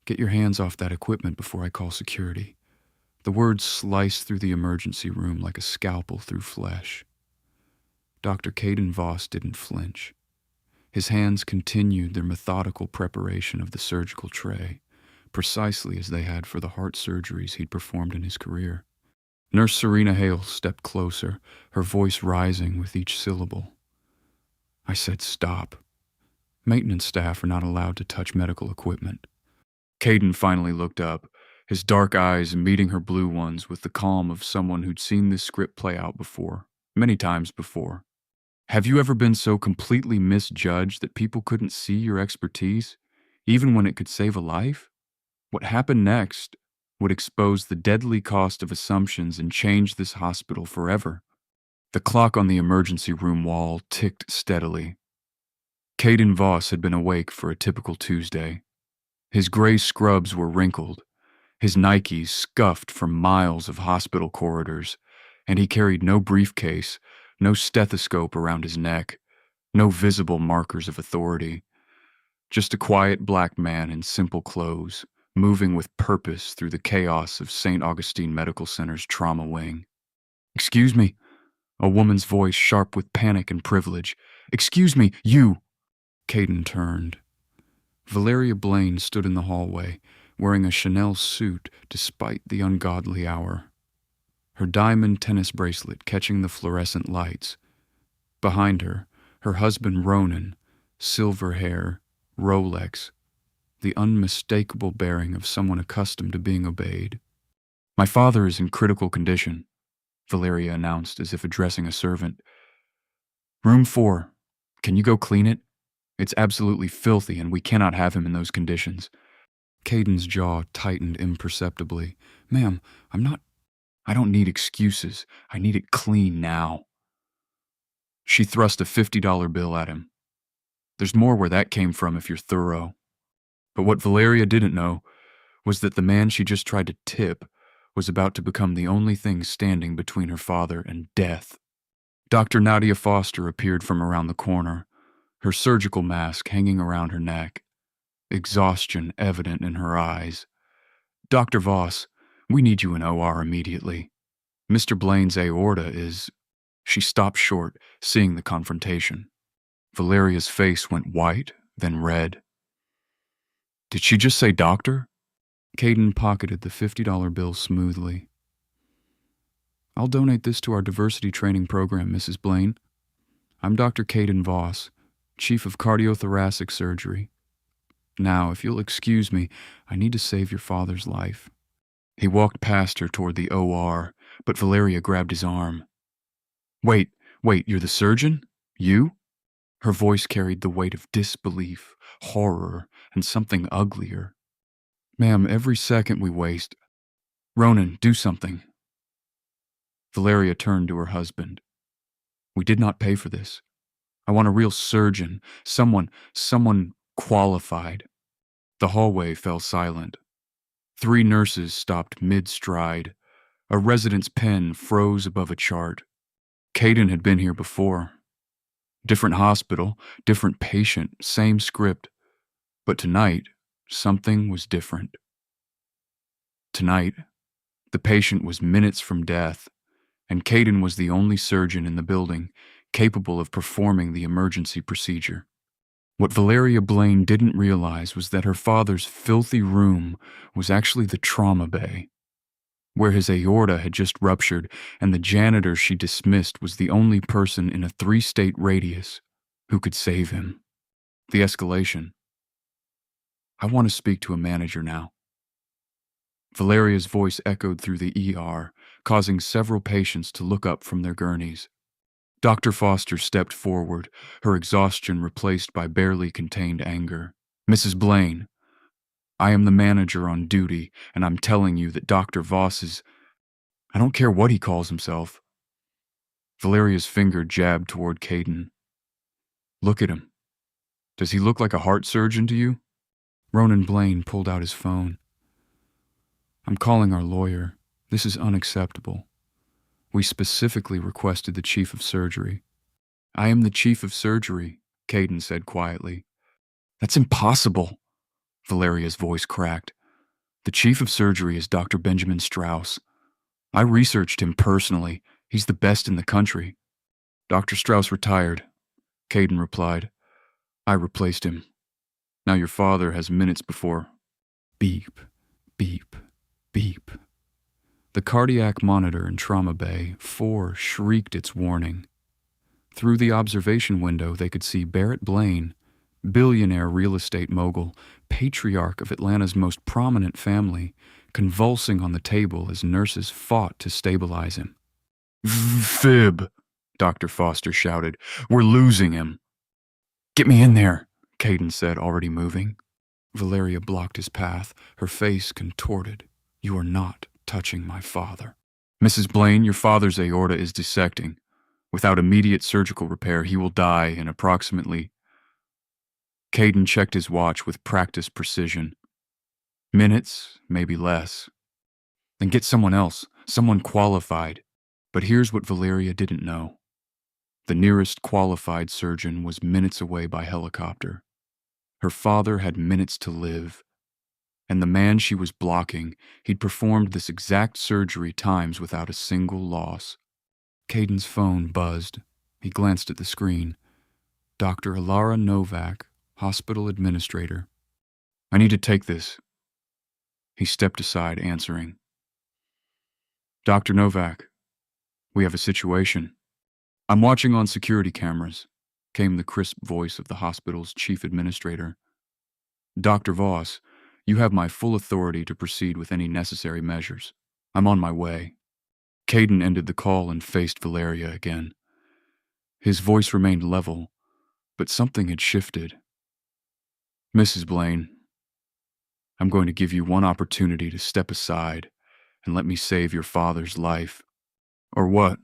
Get your hands off that equipment before I call security. The words sliced through the emergency room like a scalpel through flesh. Dr. Kaden Voss didn't flinch. His hands continued their methodical preparation of the surgical tray, precisely as they had for the heart surgeries he'd performed in his career. Nurse Serena Hale stepped closer, her voice rising with each syllable. I said stop. Maintenance staff are not allowed to touch medical equipment. Kaden finally looked up, his dark eyes meeting her blue ones with the calm of someone who'd seen this script play out before, many times before. Have you ever been so completely misjudged that people couldn't see your expertise, even when it could save a life? What happened next would expose the deadly cost of assumptions and change this hospital forever. The clock on the emergency room wall ticked steadily. Kaden Voss had been awake for a typical Tuesday. His gray scrubs were wrinkled, his Nikes scuffed from miles of hospital corridors, and he carried no briefcase, no stethoscope around his neck, no visible markers of authority. Just a quiet black man in simple clothes, moving with purpose through the chaos of St. Augustine Medical Center's trauma wing. Excuse me, a woman's voice sharp with panic and privilege. Excuse me, you! Kaden turned. Valeria Blaine stood in the hallway, wearing a Chanel suit despite the ungodly hour. Her diamond tennis bracelet catching the fluorescent lights. Behind her, her husband Ronan, silver hair, Rolex, the unmistakable bearing of someone accustomed to being obeyed. My father is in critical condition, Valeria announced as if addressing a servant. Room 4, can you go clean it? It's absolutely filthy and we cannot have him in those conditions. Kaden's jaw tightened imperceptibly. Ma'am, I don't need excuses. I need it clean now. She thrust a $50 bill at him. There's more where that came from if you're thorough. But what Valeria didn't know was that the man she just tried to tip was about to become the only thing standing between her father and death. Dr. Nadia Foster appeared from around the corner, her surgical mask hanging around her neck, exhaustion evident in her eyes. Dr. Voss, we need you in OR immediately. Mr. Blaine's aorta is... She stopped short, seeing the confrontation. Valeria's face went white, then red. Did she just say doctor? Kaden pocketed the $50 bill smoothly. I'll donate this to our diversity training program, Mrs. Blaine. I'm Dr. Kaden Voss, Chief of Cardiothoracic Surgery. Now, if you'll excuse me, I need to save your father's life. He walked past her toward the OR, but Valeria grabbed his arm. Wait, you're the surgeon? You? Her voice carried the weight of disbelief, horror, and something uglier. Ma'am, every second we waste... Ronan, do something. Valeria turned to her husband. We did not pay for this. I want a real surgeon, someone qualified. The hallway fell silent. 3 nurses stopped mid-stride. A resident's pen froze above a chart. Kaden had been here before. Different hospital, different patient, same script. But tonight, something was different. Tonight, the patient was minutes from death, and Kaden was the only surgeon in the building capable of performing the emergency procedure. What Valeria Blaine didn't realize was that her father's filthy room was actually the trauma bay, where his aorta had just ruptured, and the janitor she dismissed was the only person in a 3-state radius who could save him. The escalation. I want to speak to a manager now. Valeria's voice echoed through the ER, causing several patients to look up from their gurneys. Dr. Foster stepped forward, her exhaustion replaced by barely contained anger. Mrs. Blaine, I am the manager on duty, and I'm telling you that Dr. Voss is... I don't care what he calls himself. Valeria's finger jabbed toward Kaden. Look at him. Does he look like a heart surgeon to you? Ronan Blaine pulled out his phone. I'm calling our lawyer. This is unacceptable. We specifically requested the chief of surgery. I am the chief of surgery, Kaden said quietly. That's impossible, Valeria's voice cracked. The chief of surgery is Dr. Benjamin Strauss. I researched him personally. He's the best in the country. Dr. Strauss retired. Kaden replied. I replaced him. Now your father has minutes before. Beep, beep, beep. The cardiac monitor in Trauma Bay 4 shrieked its warning. Through the observation window, they could see Barrett Blaine, billionaire real estate mogul, patriarch of Atlanta's most prominent family, convulsing on the table as nurses fought to stabilize him. Fib, Dr. Foster shouted. We're losing him. Get me in there, Kaden said, already moving. Valeria blocked his path, her face contorted. You are not touching my father. Mrs. Blaine, your father's aorta is dissecting. Without immediate surgical repair, he will die in approximately... Kaden checked his watch with practiced precision. Minutes, maybe less. Then get someone else, someone qualified. But here's what Valeria didn't know. The nearest qualified surgeon was minutes away by helicopter. Her father had minutes to live. And the man she was blocking, he'd performed this exact surgery times without a single loss. Kaden's phone buzzed. He glanced at the screen. Dr. Alara Novak, hospital administrator. I need to take this. He stepped aside, answering. Dr. Novak, we have a situation. I'm watching on security cameras, came the crisp voice of the hospital's chief administrator. Dr. Voss, you have my full authority to proceed with any necessary measures. I'm on my way. Kaden ended the call and faced Valeria again. His voice remained level, but something had shifted. Mrs. Blaine, I'm going to give you one opportunity to step aside and let me save your father's life. Or what?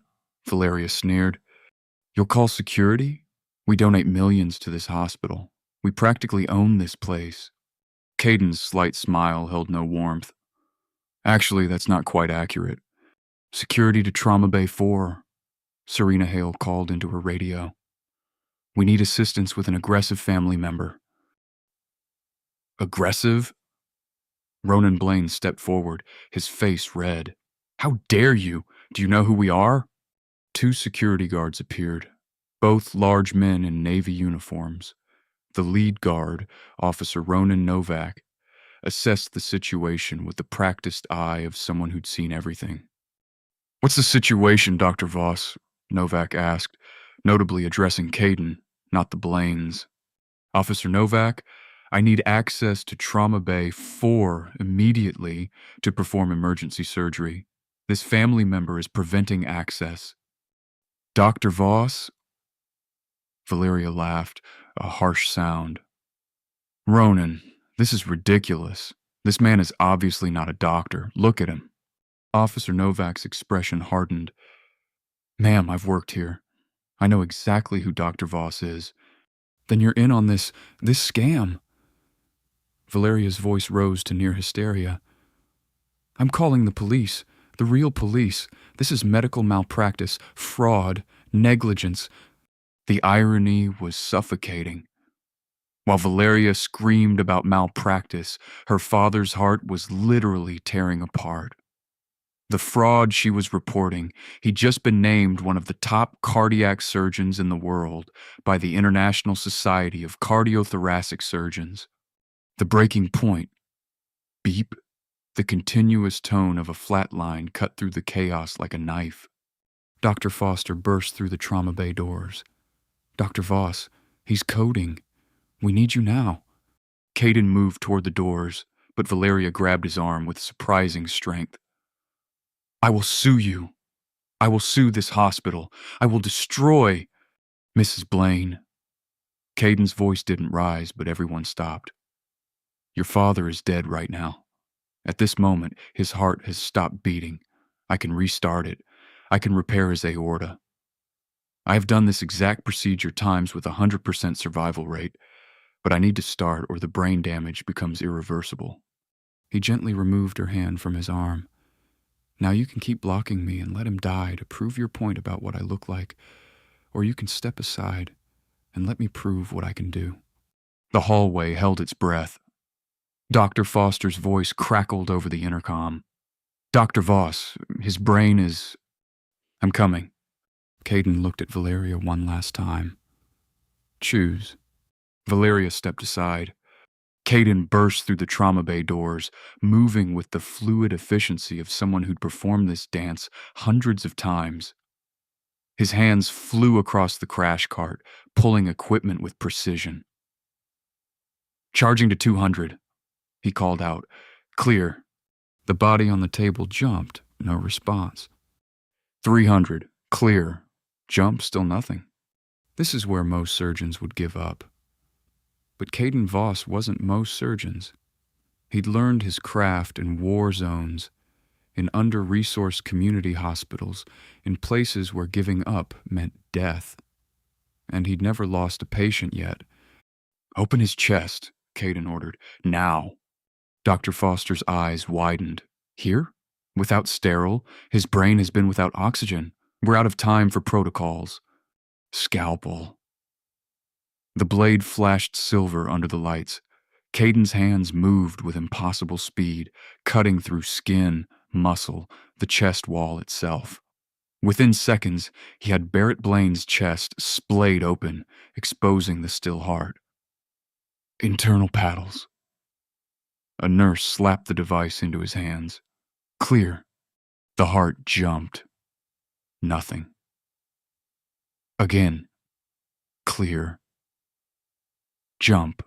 Valeria sneered. You'll call security? We donate millions to this hospital. We practically own this place. Kaden's slight smile held no warmth. Actually, that's not quite accurate. Security to Trauma Bay 4. Serena Hale called into her radio. We need assistance with an aggressive family member. Aggressive? Ronan Blaine stepped forward, his face red. How dare you? Do you know who we are? 2 security guards appeared, both large men in Navy uniforms. The lead guard, Officer Ronan Novak, assessed the situation with the practiced eye of someone who'd seen everything. What's the situation, Dr. Voss? Novak asked, notably addressing Kaden, not the Blaines. Officer Novak, I need access to Trauma Bay 4 immediately to perform emergency surgery. This family member is preventing access. Dr. Voss? Valeria laughed, a harsh sound. Ronan, this is ridiculous. This man is obviously not a doctor. Look at him. Officer Novak's expression hardened. Ma'am, I've worked here. I know exactly who Dr. Voss is. Then you're in on this scam. Valeria's voice rose to near hysteria. I'm calling the police, the real police. This is medical malpractice, fraud, negligence. The irony was suffocating. While Valeria screamed about malpractice, her father's heart was literally tearing apart. The fraud she was reporting, he'd just been named one of the top cardiac surgeons in the world by the International Society of Cardiothoracic Surgeons. The breaking point. Beep. The continuous tone of a flat line cut through the chaos like a knife. Dr. Foster burst through the Trauma Bay doors. Dr. Voss, he's coding. We need you now. Kaden moved toward the doors, but Valeria grabbed his arm with surprising strength. I will sue you. I will sue this hospital. I will destroy Mrs. Blaine. Kaden's voice didn't rise, but everyone stopped. Your father is dead right now. At this moment, his heart has stopped beating. I can restart it. I can repair his aorta. I have done this exact procedure times with 100% survival rate, but I need to start or the brain damage becomes irreversible. He gently removed her hand from his arm. Now you can keep blocking me and let him die to prove your point about what I look like, or you can step aside and let me prove what I can do. The hallway held its breath. Dr. Foster's voice crackled over the intercom. Dr. Voss, his brain is... I'm coming. Kaden looked at Valeria one last time. Choose. Valeria stepped aside. Kaden burst through the trauma bay doors, moving with the fluid efficiency of someone who'd performed this dance hundreds of times. His hands flew across the crash cart, pulling equipment with precision. Charging to 200, he called out. Clear. The body on the table jumped, no response. 300, clear. Jump, still nothing. This is where most surgeons would give up. But Kaden Voss wasn't most surgeons. He'd learned his craft in war zones, in under-resourced community hospitals, in places where giving up meant death. And he'd never lost a patient yet. Open his chest, Kaden ordered. Now. Dr. Foster's eyes widened. Here? Without sterile? His brain has been without oxygen. We're out of time for protocols. Scalpel. The blade flashed silver under the lights. Kaden's hands moved with impossible speed, cutting through skin, muscle, the chest wall itself. Within seconds, he had Barrett Blaine's chest splayed open, exposing the still heart. Internal paddles. A nurse slapped the device into his hands. Clear. The heart jumped. Nothing. Again. Clear. Jump.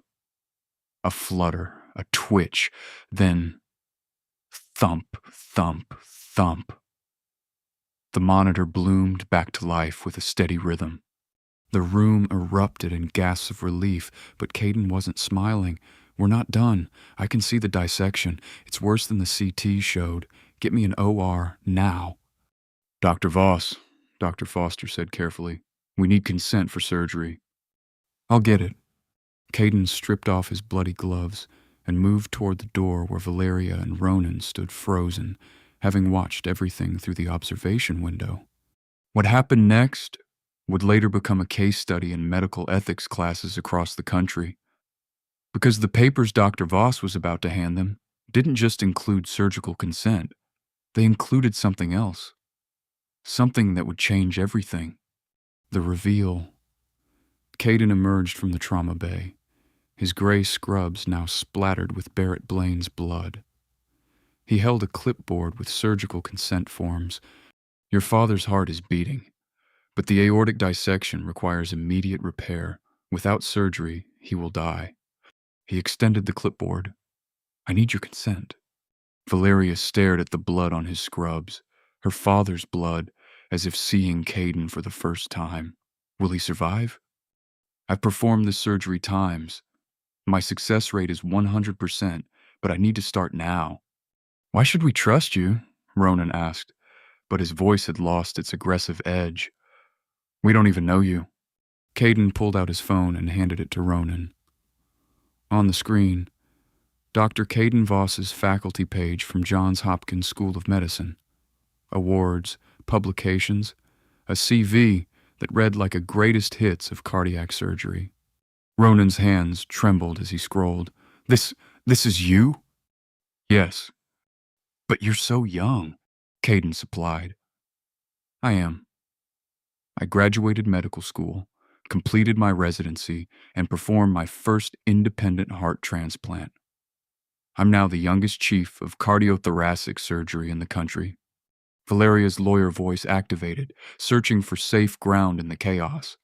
A flutter, a twitch, then thump, thump, thump. The monitor bloomed back to life with a steady rhythm. The room erupted in gasps of relief, but Kaden wasn't smiling. We're not done. I can see the dissection. It's worse than the CT showed. Get me an OR now. Dr. Voss, Dr. Foster said carefully. We need consent for surgery. I'll get it. Kaden stripped off his bloody gloves and moved toward the door where Valeria and Ronan stood frozen, having watched everything through the observation window. What happened next would later become a case study in medical ethics classes across the country. Because the papers Dr. Voss was about to hand them didn't just include surgical consent. They included something else. Something that would change everything. The reveal. Kaden emerged from the trauma bay, his gray scrubs now splattered with Barrett Blaine's blood. He held a clipboard with surgical consent forms. Your father's heart is beating, but the aortic dissection requires immediate repair. Without surgery, he will die. He extended the clipboard. I need your consent. Valeria stared at the blood on his scrubs, her father's blood, as if seeing Kaden for the first time. Will he survive? I've performed this surgery times. My success rate is 100%, but I need to start now. Why should we trust you? Ronan asked, but his voice had lost its aggressive edge. We don't even know you. Kaden pulled out his phone and handed it to Ronan. On the screen, Dr. Kaden Voss's faculty page from Johns Hopkins School of Medicine. Awards, publications, a CV that read like a greatest hits of cardiac surgery. Ronan's hands trembled as he scrolled. This is you? Yes. But you're so young, Kaden supplied. I am. I graduated medical school, completed my residency, and performed my first independent heart transplant. I'm now the youngest chief of cardiothoracic surgery in the country. Valeria's lawyer voice activated, searching for safe ground in the chaos.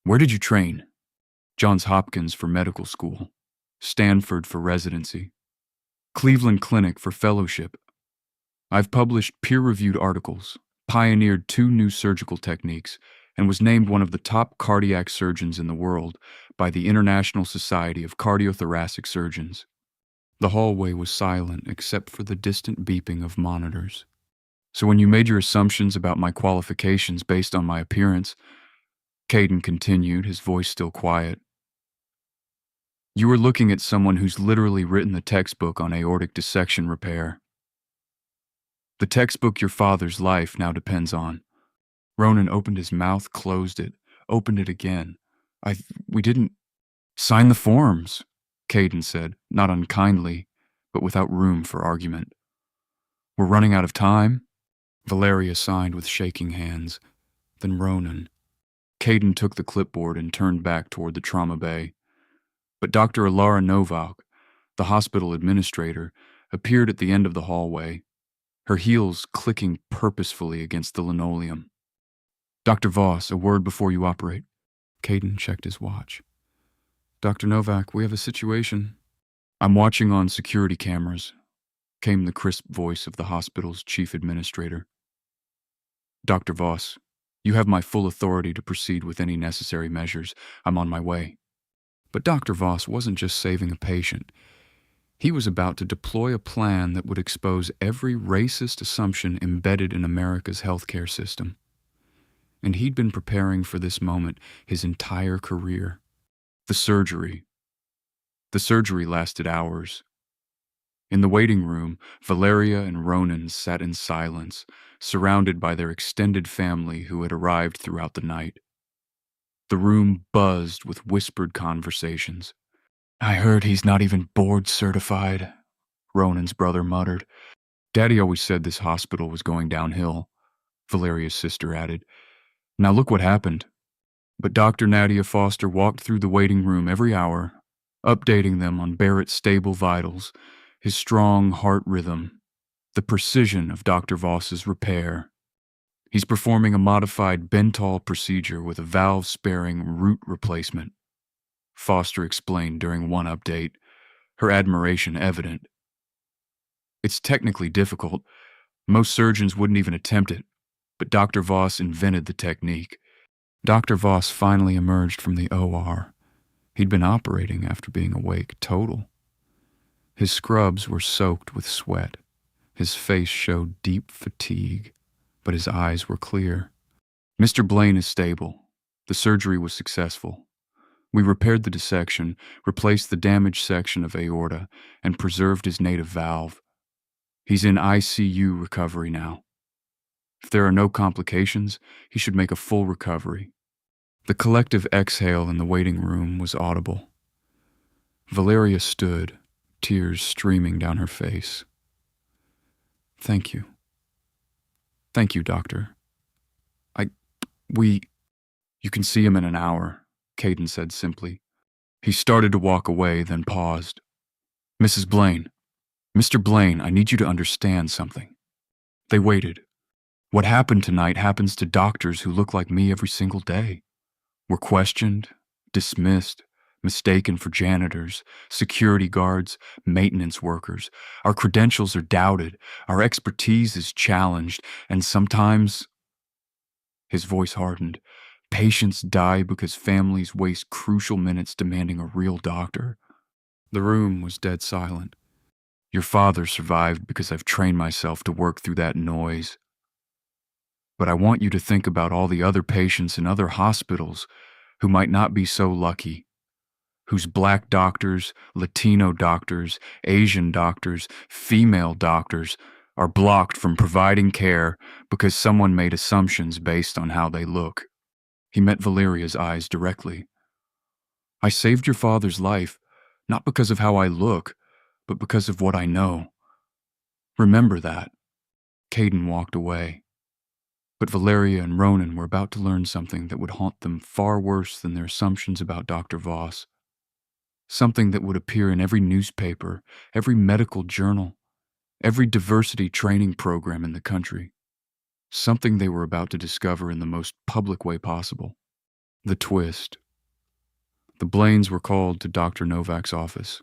Where did you train? Johns Hopkins for medical school, Stanford for residency, Cleveland Clinic for fellowship. I've published peer-reviewed articles, pioneered 2 new surgical techniques, and was named one of the top cardiac surgeons in the world by the International Society of Cardiothoracic Surgeons. The hallway was silent except for the distant beeping of monitors. So when you made your assumptions about my qualifications based on my appearance, Kaden continued, his voice still quiet, you were looking at someone who's literally written the textbook on aortic dissection repair. The textbook your father's life now depends on. Ronan opened his mouth, closed it, opened it again. We didn't sign the forms, Kaden said, not unkindly, but without room for argument. We're running out of time? Valeria signed with shaking hands. Then Ronan. Kaden took the clipboard and turned back toward the trauma bay. But Dr. Alara Novak, the hospital administrator, appeared at the end of the hallway, her heels clicking purposefully against the linoleum. Dr. Voss, a word before you operate. Kaden checked his watch. Dr. Novak, we have a situation. I'm watching on security cameras, came the crisp voice of the hospital's chief administrator. Dr. Voss, you have my full authority to proceed with any necessary measures. I'm on my way. But Dr. Voss wasn't just saving a patient. He was about to deploy a plan that would expose every racist assumption embedded in America's healthcare system. And he'd been preparing for this moment his entire career. The surgery lasted hours. In the waiting room, Valeria and Ronan sat in silence, surrounded by their extended family who had arrived throughout the night. The room buzzed with whispered conversations. I heard he's not even board certified, Ronan's brother muttered. Daddy always said this hospital was going downhill, Valeria's sister added. Now look what happened. But Dr. Nadia Foster walked through the waiting room every hour, updating them on Barrett's stable vitals, his strong heart rhythm, the precision of Dr. Voss's repair. He's performing a modified Bentall procedure with a valve-sparing root replacement, Foster explained during one update, her admiration evident. It's technically difficult. Most surgeons wouldn't even attempt it, but Dr. Voss invented the technique. Dr. Voss finally emerged from the OR. He'd been operating after being awake total. His scrubs were soaked with sweat. His face showed deep fatigue, but his eyes were clear. Mr. Blaine is stable. The surgery was successful. We repaired the dissection, replaced the damaged section of aorta, and preserved his native valve. He's in ICU recovery now. If there are no complications, he should make a full recovery. The collective exhale in the waiting room was audible. Valeria stood, tears streaming down her face. Thank you. Thank you, Doctor. You can see him in an hour, Kaden said simply. He started to walk away, then paused. Mrs. Blaine, Mr. Blaine, I need you to understand something. They waited. What happened tonight happens to doctors who look like me every single day. We're questioned, dismissed, mistaken for janitors, security guards, maintenance workers. Our credentials are doubted, our expertise is challenged, and sometimes... His voice hardened. Patients die because families waste crucial minutes demanding a real doctor. The room was dead silent. Your father survived because I've trained myself to work through that noise. But I want you to think about all the other patients in other hospitals who might not be so lucky, whose black doctors, Latino doctors, Asian doctors, female doctors are blocked from providing care because someone made assumptions based on how they look. He met Valeria's eyes directly. I saved your father's life, not because of how I look, but because of what I know. Remember that. Kaden walked away. But Valeria and Ronan were about to learn something that would haunt them far worse than their assumptions about Dr. Voss. Something that would appear in every newspaper, every medical journal, every diversity training program in the country. Something they were about to discover in the most public way possible. The twist. The Blaines were called to Dr. Novak's office.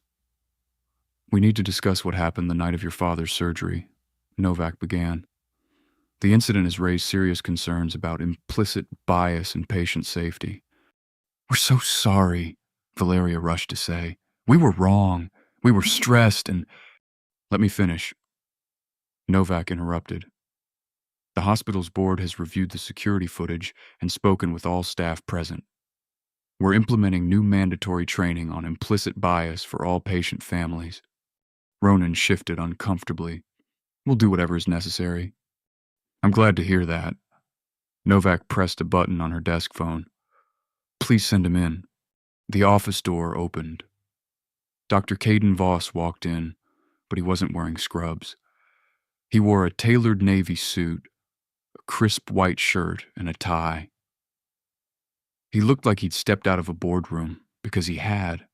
We need to discuss what happened the night of your father's surgery, Novak began. The incident has raised serious concerns about implicit bias in patient safety. We're so sorry, Valeria rushed to say. We were wrong. We were stressed and... Let me finish. Novak interrupted. The hospital's board has reviewed the security footage and spoken with all staff present. We're implementing new mandatory training on implicit bias for all patient families. Ronan shifted uncomfortably. We'll do whatever is necessary. I'm glad to hear that. Novak pressed a button on her desk phone. Please send him in. The office door opened. Dr. Kaden Voss walked in, but he wasn't wearing scrubs. He wore a tailored navy suit, a crisp white shirt, and a tie. He looked like he'd stepped out of a boardroom, because he had.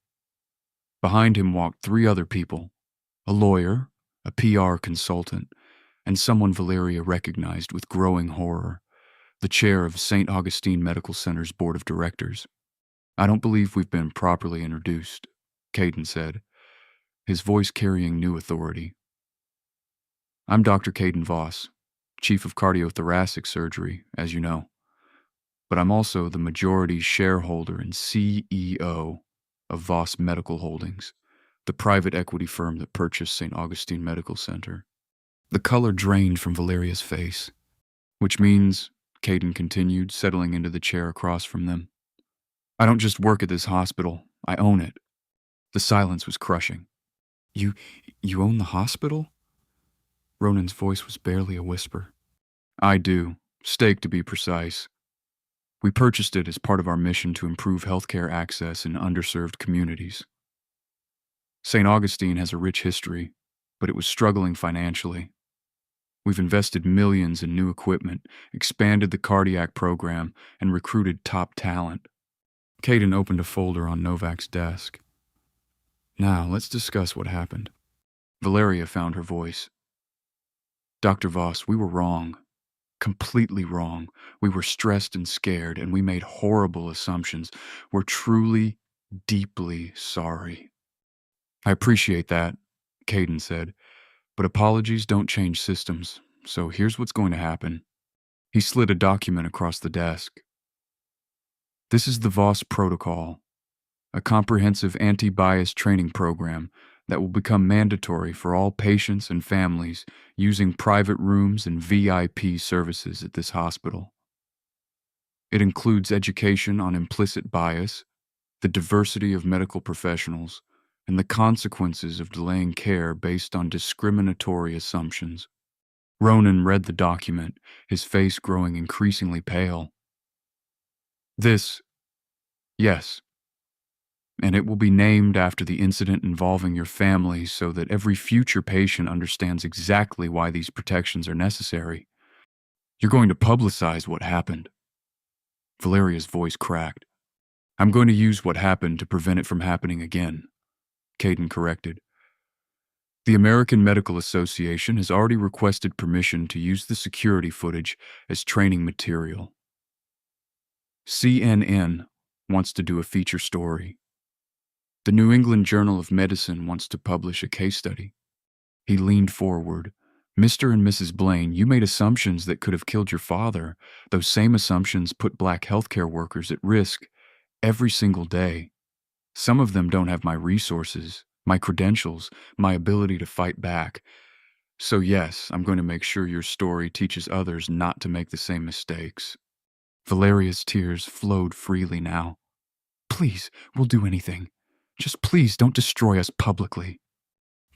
Behind him walked three other people, a lawyer, a PR consultant, and someone Valeria recognized with growing horror, the chair of St. Augustine Medical Center's board of directors. "I don't believe we've been properly introduced," Kaden said, his voice carrying new authority. "I'm Dr. Kaden Voss, chief of cardiothoracic surgery, as you know. But I'm also the majority shareholder and CEO of Voss Medical Holdings, the private equity firm that purchased St. Augustine Medical Center." The color drained from Valeria's face. "Which means," Kaden continued, settling into the chair across from them, "I don't just work at this hospital, I own it." The silence was crushing. You own the hospital?" Ronan's voice was barely a whisper. "I do. Stake, to be precise. We purchased it as part of our mission to improve healthcare access in underserved communities. St. Augustine has a rich history, but it was struggling financially. We've invested millions in new equipment, expanded the cardiac program, and recruited top talent." Kaden opened a folder on Novak's desk. "Now, let's discuss what happened." Valeria found her voice. "Dr. Voss, we were wrong. Completely wrong. We were stressed and scared, and we made horrible assumptions. We're truly, deeply sorry." "I appreciate that," Kaden said, "but apologies don't change systems, so here's what's going to happen." He slid a document across the desk. "This is the Voss Protocol, a comprehensive anti-bias training program that will become mandatory for all patients and families using private rooms and VIP services at this hospital. It includes education on implicit bias, the diversity of medical professionals, and the consequences of delaying care based on discriminatory assumptions." Ronan read the document, his face growing increasingly pale. "Yes. And it will be named after the incident involving your family so that every future patient understands exactly why these protections are necessary. You're going to publicize what happened." Valeria's voice cracked. "I'm going to use what happened to prevent it from happening again," Kaden corrected. "The American Medical Association has already requested permission to use the security footage as training material. CNN wants to do a feature story. The New England Journal of Medicine wants to publish a case study." He leaned forward. "Mr. and Mrs. Blaine, you made assumptions that could have killed your father. Those same assumptions put black healthcare workers at risk every single day. Some of them don't have my resources, my credentials, my ability to fight back. So yes, I'm going to make sure your story teaches others not to make the same mistakes." Valeria's tears flowed freely now. "Please, we'll do anything. Just please don't destroy us publicly."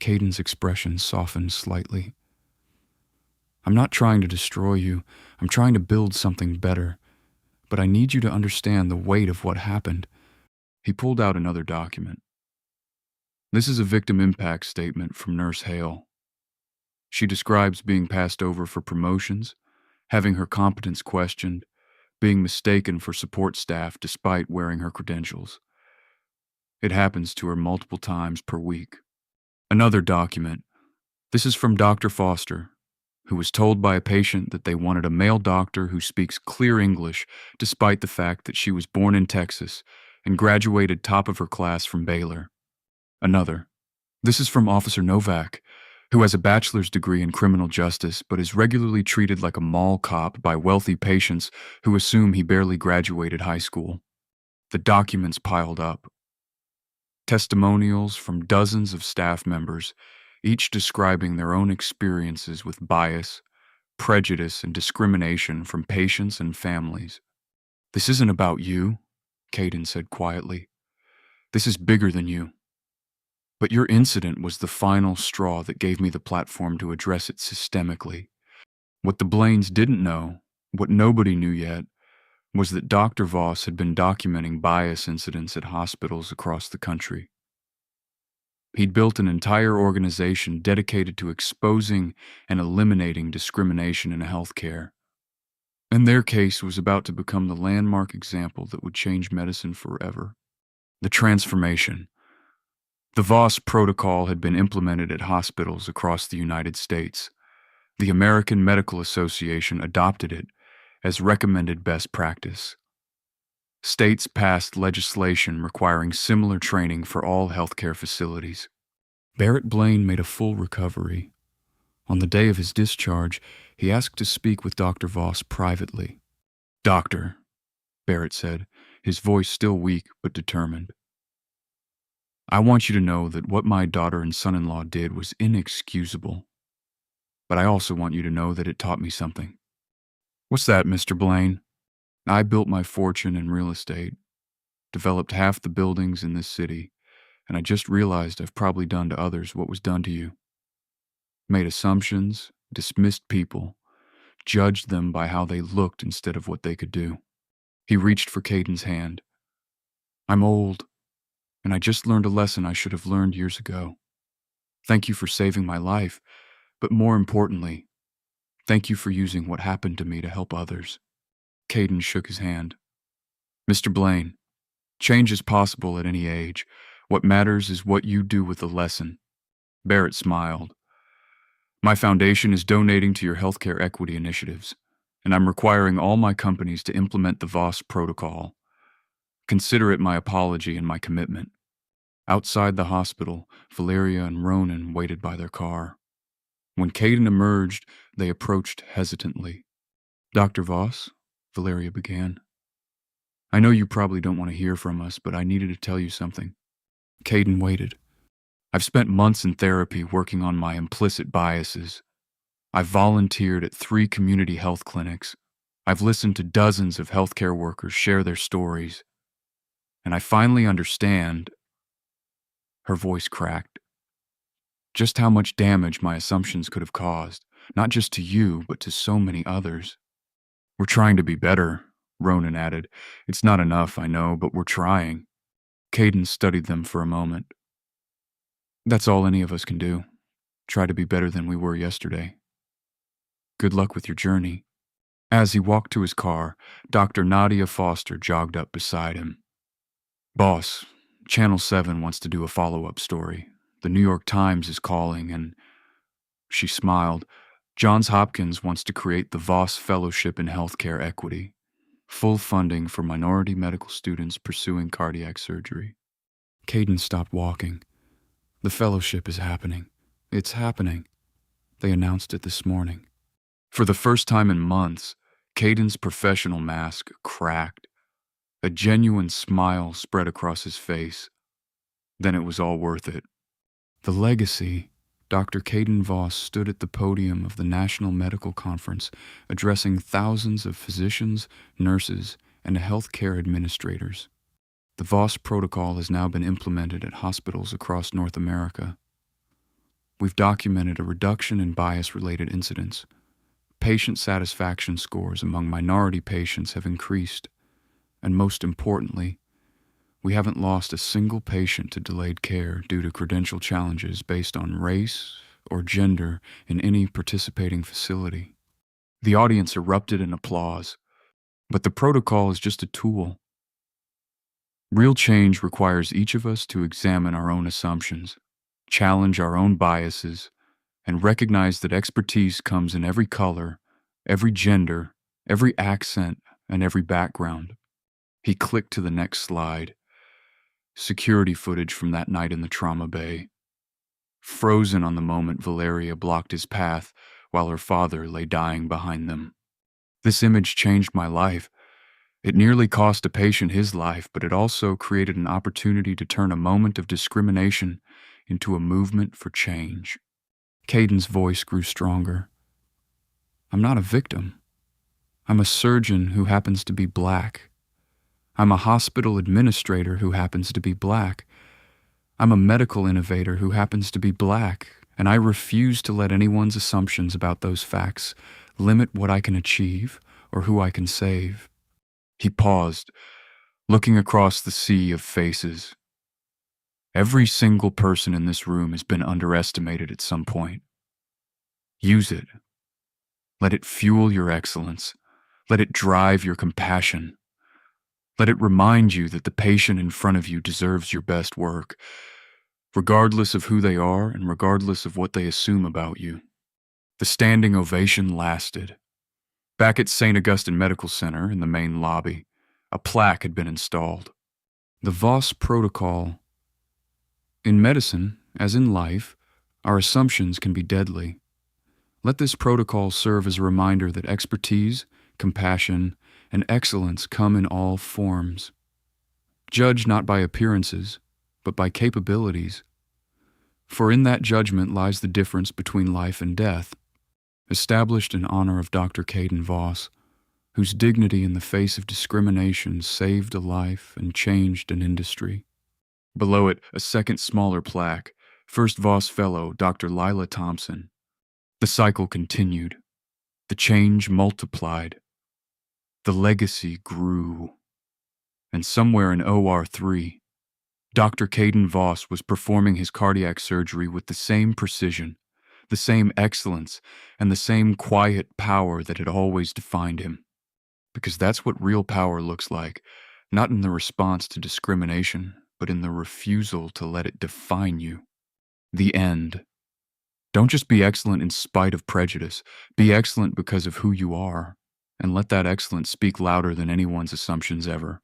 Kaden's expression softened slightly. "I'm not trying to destroy you. I'm trying to build something better. But I need you to understand the weight of what happened." He pulled out another document. "This is a victim impact statement from Nurse Hale. She describes being passed over for promotions, having her competence questioned, being mistaken for support staff despite wearing her credentials. It happens to her multiple times per week." Another document. "This is from Dr. Foster, who was told by a patient that they wanted a male doctor who speaks clear English despite the fact that she was born in Texas and graduated top of her class from Baylor." Another. "This is from Officer Novak, who has a bachelor's degree in criminal justice but is regularly treated like a mall cop by wealthy patients who assume he barely graduated high school." The documents piled up. Testimonials from dozens of staff members, each describing their own experiences with bias, prejudice, and discrimination from patients and families. "This isn't about you," Kaden said quietly. "This is bigger than you. But your incident was the final straw that gave me the platform to address it systemically. What the Blaines didn't know, what nobody knew yet, was that Dr. Voss had been documenting bias incidents at hospitals across the country. He'd built an entire organization dedicated to exposing and eliminating discrimination in healthcare. And their case was about to become the landmark example that would change medicine forever. The transformation. The Voss Protocol had been implemented at hospitals across the United States. The American Medical Association adopted it as recommended best practice. States passed legislation requiring similar training for all healthcare facilities. Barrett Blaine made a full recovery. On the day of his discharge, he asked to speak with Dr. Voss privately. "Doctor," Barrett said, his voice still weak but determined, "I want you to know that what my daughter and son-in-law did was inexcusable. But I also want you to know that it taught me something." "What's that, Mr. Blaine?" "I built my fortune in real estate, developed half the buildings in this city, and I just realized I've probably done to others what was done to you. Made assumptions, dismissed people, judged them by how they looked instead of what they could do." He reached for Kaden's hand. "I'm old, and I just learned a lesson I should have learned years ago. Thank you for saving my life, but more importantly, thank you for using what happened to me to help others." Kaden shook his hand. "Mr. Blaine, change is possible at any age. What matters is what you do with the lesson." Barrett smiled. "My foundation is donating to your healthcare equity initiatives, and I'm requiring all my companies to implement the Voss Protocol. Consider it my apology and my commitment." Outside the hospital, Valeria and Ronan waited by their car. When Kaden emerged, they approached hesitantly. "Dr. Voss," Valeria began, "I know you probably don't want to hear from us, but I needed to tell you something." Kaden waited. "I've spent months in therapy working on my implicit biases. I've volunteered at 3 community health clinics. I've listened to dozens of healthcare workers share their stories. And I finally understand," her voice cracked, "just how much damage my assumptions could have caused, not just to you, but to so many others." "We're trying to be better," Ronan added. "It's not enough, I know, but we're trying." Kaden studied them for a moment. "That's all any of us can do. Try to be better than we were yesterday. Good luck with your journey." As he walked to his car, Dr. Nadia Foster jogged up beside him. "Boss, Channel 7 wants to do a follow-up story. The New York Times is calling and—" She smiled. "Johns Hopkins wants to create the Voss Fellowship in Healthcare Equity. Full funding for minority medical students pursuing cardiac surgery." Kaden stopped walking. "The fellowship is happening. It's happening. They announced it this morning." For the first time in months, Kaden's professional mask cracked. A genuine smile spread across his face. Then it was all worth it. The legacy. Dr. Kaden Voss stood at the podium of the National Medical Conference, addressing thousands of physicians, nurses, and healthcare administrators. The Voss Protocol has now been implemented at hospitals across North America. We've documented a reduction in bias-related incidents. Patient satisfaction scores among minority patients have increased. And most importantly, we haven't lost a single patient to delayed care due to credential challenges based on race or gender in any participating facility. The audience erupted in applause, but the protocol is just a tool. Real change requires each of us to examine our own assumptions, challenge our own biases, and recognize that expertise comes in every color, every gender, every accent, and every background. He clicked to the next slide. Security footage from that night in the trauma bay. Frozen on the moment, Valeria blocked his path while her father lay dying behind them. This image changed my life. It nearly cost a patient his life, but it also created an opportunity to turn a moment of discrimination into a movement for change. Kaden's voice grew stronger. "I'm not a victim. I'm a surgeon who happens to be black. I'm a hospital administrator who happens to be black. I'm a medical innovator who happens to be black, and I refuse to let anyone's assumptions about those facts limit what I can achieve or who I can save." He paused, looking across the sea of faces. Every single person in this room has been underestimated at some point. Use it. Let it fuel your excellence. Let it drive your compassion. Let it remind you that the patient in front of you deserves your best work, regardless of who they are and regardless of what they assume about you. The standing ovation lasted. Back at St. Augustine Medical Center in the main lobby, a plaque had been installed. The Voss Protocol. In medicine, as in life, our assumptions can be deadly. Let this protocol serve as a reminder that expertise, compassion, and excellence come in all forms. Judge not by appearances, but by capabilities. For in that judgment lies the difference between life and death. Established in honor of Dr. Kaden Voss, whose dignity in the face of discrimination saved a life and changed an industry. Below it, a second smaller plaque, First Voss Fellow Dr. Lila Thompson. The cycle continued. The change multiplied. The legacy grew. And somewhere in OR3, Dr. Kaden Voss was performing his cardiac surgery with the same precision, the same excellence, and the same quiet power that had always defined him. Because that's what real power looks like, not in the response to discrimination, but in the refusal to let it define you. The end. Don't just be excellent in spite of prejudice. Be excellent because of who you are, and let that excellence speak louder than anyone's assumptions ever.